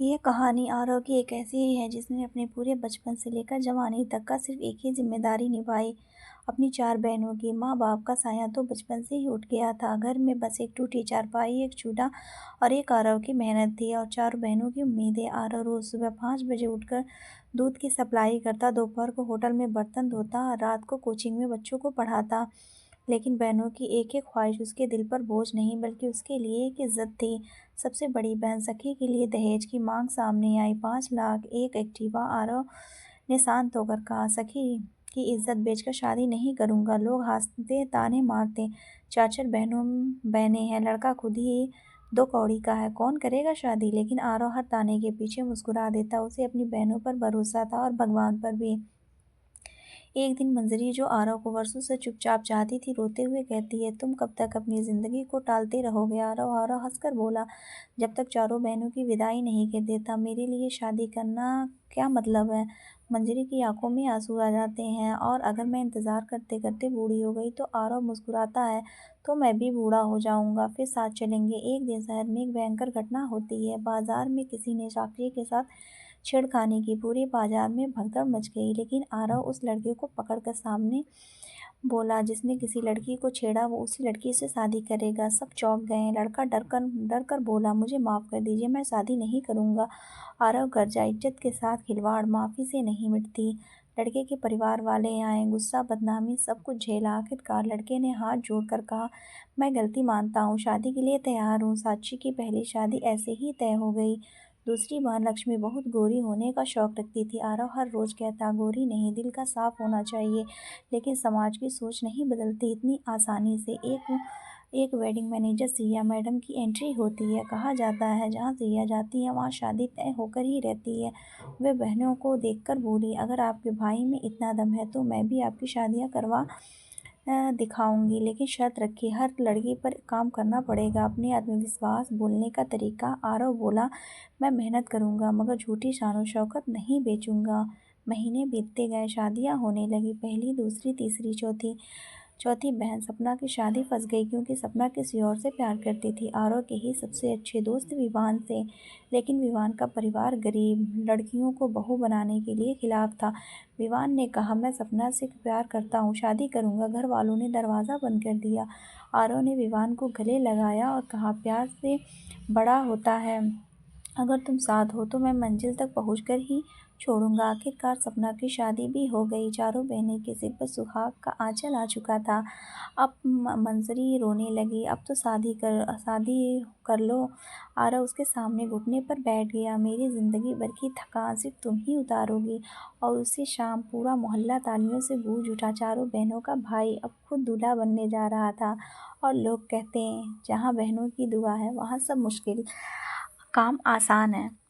ये कहानी आरव की एक ऐसी ही है जिसने अपने पूरे बचपन से लेकर जवानी तक का सिर्फ एक ही जिम्मेदारी निभाई, अपनी 4 बहनों की। माँ-बाप का साया तो बचपन से ही उठ गया था। घर में बस एक टूटी चारपाई, एक चूल्हा और एक आरव की मेहनत थी और चारों बहनों की उम्मीदें। आरव रोज़ सुबह 5 बजे उठकर दूध की सप्लाई करता, दोपहर को होटल में बर्तन धोता, रात को कोचिंग में बच्चों को पढ़ाता। लेकिन बहनों की एक-एक ख्वाहिश उसके दिल पर बोझ नहीं, बल्कि उसके लिए एक इज़्ज़त थी। सबसे बड़ी बहन सखी के लिए दहेज की मांग सामने आई। 5 लाख, एक एक्टिवा। आरव ने शांत होकर कहा, सखी की इज़्ज़त बेचकर शादी नहीं करूँगा। लोग हँसते, ताने मारते। 4-4 बहनें हैं, लड़का खुद ही 2 कौड़ी का है, कौन करेगा शादी? लेकिन आरव हर ताने के पीछे मुस्कुरा देता। उसे अपनी बहनों पर भरोसा था और भगवान पर भी। एक दिन मंजरी, जो आरव को वर्षों से चुपचाप चाहती थी, रोते हुए कहती है, तुम कब तक अपनी जिंदगी को टालते रहोगे? आरव आरव हंसकर बोला, जब तक चारों बहनों की विदाई नहीं कर देता। मेरे लिए शादी करना क्या मतलब है? मंजरी की आंखों में आंसू आ जाते हैं। और अगर मैं इंतजार करते करते बूढ़ी हो गई? तो आरव मुस्कुराता है, तो मैं भी बूढ़ा हो जाऊंगा, फिर साथ चलेंगे। एक दिन शहर में एक भयंकर घटना होती है। बाजार में किसी ने साक्षी के साथ छेड़खानी की। पूरे बाजार में भगदड़ मच गई। लेकिन आरव उस लड़के को पकड़कर सामने बोला, जिसने किसी लड़की को छेड़ा वो उसी लड़की से शादी करेगा। सब चौंक गए। लड़का डर कर बोला, मुझे माफ़ कर दीजिए, मैं शादी नहीं करूँगा। आरव गरजा, इज्जत के साथ खिलवाड़ माफ़ी से नहीं मिटती। लड़के के परिवार वाले आए। गुस्सा, बदनामी, सब कुछ झेला। आखिरकार लड़के ने हाथ जोड़कर कहा, मैं गलती मानता हूँ, शादी के लिए तैयार हूँ। साक्षी की पहली शादी ऐसे ही तय हो गई। दूसरी बार लक्ष्मी बहुत गोरी होने का शौक रखती थी। आरव हर रोज कहता, गोरी नहीं, दिल का साफ होना चाहिए। लेकिन समाज की सोच नहीं बदलती इतनी आसानी से। एक वेडिंग मैनेजर सिया मैडम की एंट्री होती है। कहा जाता है, जहाँ सिया जाती है वहाँ शादी तय होकर ही रहती है। वे बहनों को देखकर बोली, अगर आपके भाई में इतना दम है तो मैं भी आपकी शादियाँ करवा दिखाऊंगी, लेकिन शर्त रखी, हर लड़की पर काम करना पड़ेगा। अपने आत्मविश्वास, बोलने का तरीका। आरव बोला, मैं मेहनत करूंगा, मगर झूठी शान शौकत नहीं बेचूंगा। महीने बीतते गए, शादियां होने लगी। पहली, दूसरी, तीसरी, चौथी। चौथी बहन सपना की शादी फंस गई, क्योंकि सपना किसी और से प्यार करती थी। आरव के ही सबसे अच्छे दोस्त विवान से। लेकिन विवान का परिवार गरीब, लड़कियों को बहू बनाने के लिए खिलाफ था। विवान ने कहा, मैं सपना से प्यार करता हूँ, शादी करूँगा। घर वालों ने दरवाज़ा बंद कर दिया। आरव ने विवान को गले लगाया और कहा, प्यार से बड़ा होता है, अगर तुम साथ हो तो मैं मंजिल तक पहुंचकर ही छोड़ूंगा। आखिरकार सपना की शादी भी हो गई। चारों बहनें के सिर पर सुहाग का आंचल आ चुका था। अब मंजरी रोने लगी, अब तो शादी कर लो। आरव उसके सामने घुटने पर बैठ गया, मेरी जिंदगी भर की थकान सिर्फ तुम ही उतारोगी। और उसी शाम पूरा मोहल्ला तालियों से गूंज उठा। चारों बहनों का भाई अब खुद दूल्हा बनने जा रहा था। और लोग कहते हैं, जहाँ बहनों की दुआ है वहाँ सब मुश्किल काम आसान है।